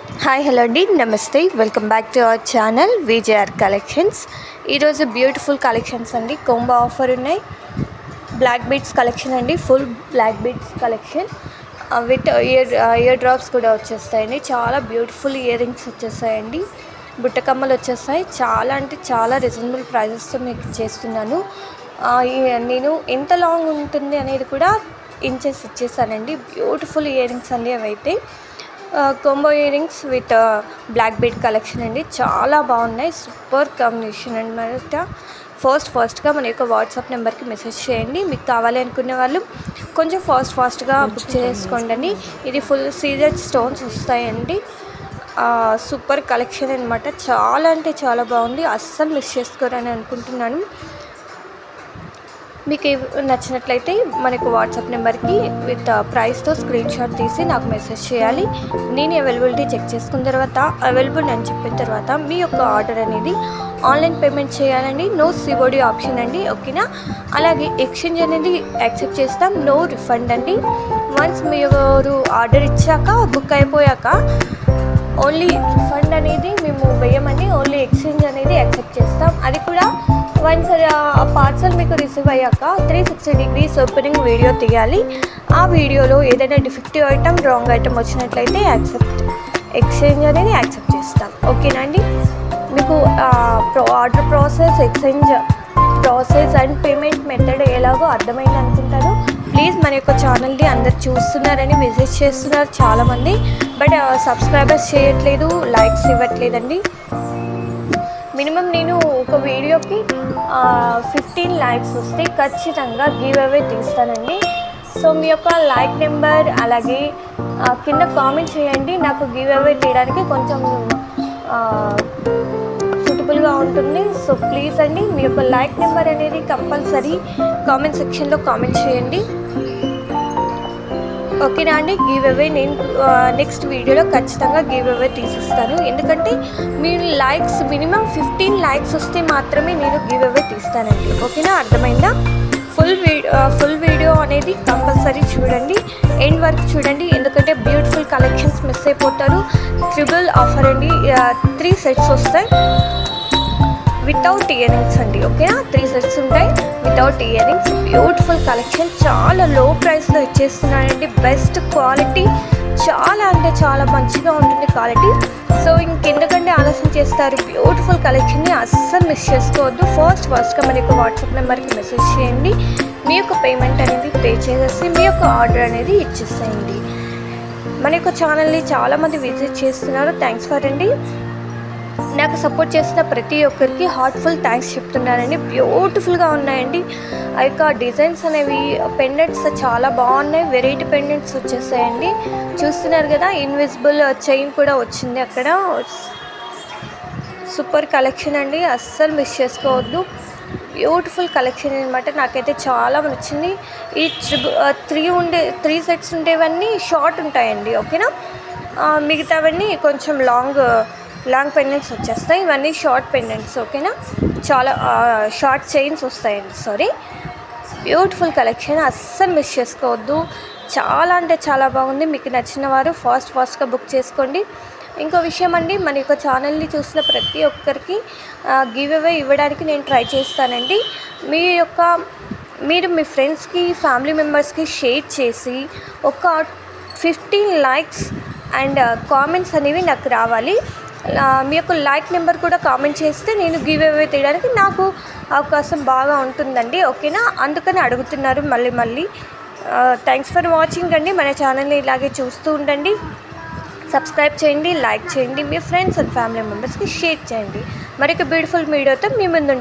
Hi hello అండి, నమస్తే. Welcome back to our channel VJR collections. ఈరోజు బ్యూటిఫుల్ కలెక్షన్స్ అండి. కొంబో ఆఫర్ ఉన్నాయి. బ్లాక్ బీడ్స్ కలెక్షన్ అండి, full black beads collection with ear drops కూడా వచ్చేస్తాయండి. చాలా బ్యూటిఫుల్ ఇయర్ రింగ్స్ వచ్చేస్తాయండి. బుట్టకమ్మలు వచ్చేస్తాయి. చాలా అంటే చాలా రీజనబుల్ ప్రైజెస్తో మీకు చేస్తున్నాను. నేను ఎంత లాంగ్ ఉంటుంది అనేది కూడా ఇంచెస్ ఇచ్చేసానండి. బ్యూటిఫుల్ ఇయర్ రింగ్స్ అండి అవైతే. Combo earrings with black bead collection అండి. చాలా బాగున్నాయి. సూపర్ కాంబినేషన్ అనమాట. ఫాస్ట్గా మన యొక్క వాట్సాప్ నెంబర్కి మెసేజ్ చేయండి. మీకు కావాలి అనుకునే వాళ్ళు కొంచెం ఫాస్ట్గా బుక్ చేసుకోండి. ఇది ఫుల్ సీజెడ్ స్టోన్స్ వస్తాయండి. సూపర్ కలెక్షన్ అనమాట. చాలా అంటే చాలా బాగుంది. అస్సలు మిస్ చేసుకోరని అనుకుంటున్నాను. మీకు నచ్చినట్లయితే మనకు వాట్సాప్ నెంబర్కి విత్ ప్రైస్తో స్క్రీన్ షాట్ తీసి నాకు మెసేజ్ చేయాలి. నేను అవైలబిలిటీ చెక్ చేసుకున్న తర్వాత అవైలబుల్ అని చెప్పిన తర్వాత మీ యొక్క ఆర్డర్ అనేది ఆన్లైన్ పేమెంట్ చేయాలండి. నో సిఓడి ఆప్షన్ అండి, ఓకేనా. అలాగే ఎక్స్చేంజ్ అనేది యాక్సెప్ట్ చేస్తాం. నో రిఫండ్ అండి. వన్స్ మీరు ఆర్డర్ ఇచ్చాక బుక్ అయిపోయాక ఓన్లీ రిఫండ్ అనేది మేము వేయమండి. ఓన్లీ ఎక్స్చేంజ్ అనేది యాక్సెప్ట్ చేస్తాం. అది కూడా వన్స్ ఆ పార్సల్ మీకు రిసీవ్ అయ్యాక 360 degrees ఓపెనింగ్ వీడియో తీయాలి. ఆ వీడియోలో ఏదైనా డిఫెక్టివ్ ఐటమ్, రాంగ్ ఐటమ్ వచ్చినట్లయితే ఎక్స్చేంజ్ అనేది యాక్సెప్ట్ చేస్తాం, ఓకేనా అండి. మీకు order process, exchange process and payment method ఎలాగో అర్థమైంది అనుకుంటాను. ప్లీజ్ మన యొక్క ఛానల్ని అందరు చూస్తున్నారని విజిట్ చేస్తున్నారు చాలామంది, బట్ సబ్స్క్రైబర్స్ చేయట్లేదు, లైక్స్ ఇవ్వట్లేదండి. మినిమం నేను ఒక వీడియోకి 15 లైక్స్ వస్తే ఖచ్చితంగా గివ్ అవే తీస్తానండి. సో మీ యొక్క లైక్ నెంబర్ అలాగే కింద కామెంట్ చేయండి. నాకు గివ్ అవే తీయడానికి కొంచెం సూటబుల్గా ఉంటుంది. సో ప్లీజ్ అండి, మీ యొక్క లైక్ నెంబర్ అనేది కంపల్సరీ కామెంట్ సెక్షన్లో కామెంట్ చేయండి, ఓకేనా అండి. గివ్ అవే నేను నెక్స్ట్ వీడియోలో ఖచ్చితంగా గివ్ అవే తీసిస్తాను. ఎందుకంటే మీరు లైక్స్ మినిమం 15 లైక్స్ వస్తే మాత్రమే నేను గివ్ అవే తీస్తానండి, ఓకేనా. అర్థమైందా? ఫుల్ వీడియో అనేది కంపల్సరీ చూడండి, ఎండ్ వరకు చూడండి. ఎందుకంటే బ్యూటిఫుల్ కలెక్షన్స్ మిస్ అయిపోతారు. ట్రిపుల్ ఆఫర్ అండి. 3 సెట్స్ వస్తాయి వితౌట్ ఇయర్ రింగ్స్ అండి, ఓకేనా. 3 సెట్స్ ఉంటాయి without ear rings. Beautiful collection, చాలా లో ప్రైస్లో ఇచ్చేస్తున్నానండి. బెస్ట్ క్వాలిటీ, చాలా అంటే చాలా మంచిగా ఉంటుంది క్వాలిటీ. సో ఇంకెందుకంటే ఆలస్యం చేస్తారు. బ్యూటిఫుల్ కలెక్షన్ని అస్సలు మిస్ చేసుకోవద్దు. ఫాస్ట్గా మన యొక్క వాట్సాప్ నెంబర్కి మెసేజ్ చేయండి. మీ యొక్క పేమెంట్ అనేది పే చేసేసి మీ యొక్క ఆర్డర్ అనేది ఇచ్చేసేయండి. మన యొక్క ఛానల్ని చాలామంది విజిట్ చేస్తున్నారు. థ్యాంక్స్ ఫర్ అండి. నాకు సపోర్ట్ చేసిన ప్రతి ఒక్కరికి హార్ట్ఫుల్ థ్యాంక్స్ చెప్తున్నానండి. బ్యూటిఫుల్గా ఉన్నాయండి. ఆ యొక్క డిజైన్స్ అనేవి, పెండెంట్స్ చాలా బాగున్నాయి. వెరైటీ పెండెంట్స్ వచ్చేసాయండి. చూస్తున్నారు కదా, ఇన్విజిబుల్ చైన్ కూడా వచ్చింది అక్కడ. సూపర్ కలెక్షన్ అండి, అస్సలు మిస్ చేసుకోవద్దు. బ్యూటిఫుల్ కలెక్షన్ అనమాట. నాకైతే చాలా నచ్చింది. ఈ 3 సెట్స్ ఉండేవన్నీ షార్ట్ ఉంటాయండి, ఓకేనా. మిగతావన్నీ కొంచెం లాంగ్ పెండెంట్స్ వచ్చేస్తాయి. ఇవన్నీ షార్ట్ పెండెంట్స్, ఓకేనా. చాలా షార్ట్ చైన్స్ వస్తాయండి, సారీ. బ్యూటిఫుల్ కలెక్షన్, అస్సలు మిస్ చేసుకోవద్దు. చాలా అంటే చాలా బాగుంది. మీకు నచ్చిన వారు ఫాస్ట్గా బుక్ చేసుకోండి. ఇంకో విషయం అండి, మన యొక్క ఛానల్ని చూసిన ప్రతి ఒక్కరికి గివ్ అవే ఇవ్వడానికి నేను ట్రై చేస్తానండి. మీరు మీ ఫ్రెండ్స్కి, ఫ్యామిలీ మెంబర్స్కి షేర్ చేసి ఒక 15 లైక్స్ అండ్ కామెంట్స్ అనేవి నాకు రావాలి. మీ యొక్క లైక్ నెంబర్ కూడా కామెంట్ చేస్తే నేను గివ్ అవే తీయడానికి నాకు అవకాశం బాగా ఉంటుందండి, ఓకేనా. అందుకని అడుగుతున్నారు మళ్ళీ. థ్యాంక్స్ ఫర్ వాచింగ్ అండి. మన ఛానల్ని ఇలాగే చూస్తూ ఉండండి. సబ్స్క్రైబ్ చేయండి, లైక్ చేయండి, మీ ఫ్రెండ్స్ అండ్ ఫ్యామిలీ మెంబర్స్కి షేర్ చేయండి. మరొక బ్యూటిఫుల్ వీడియోతో మీ ముందు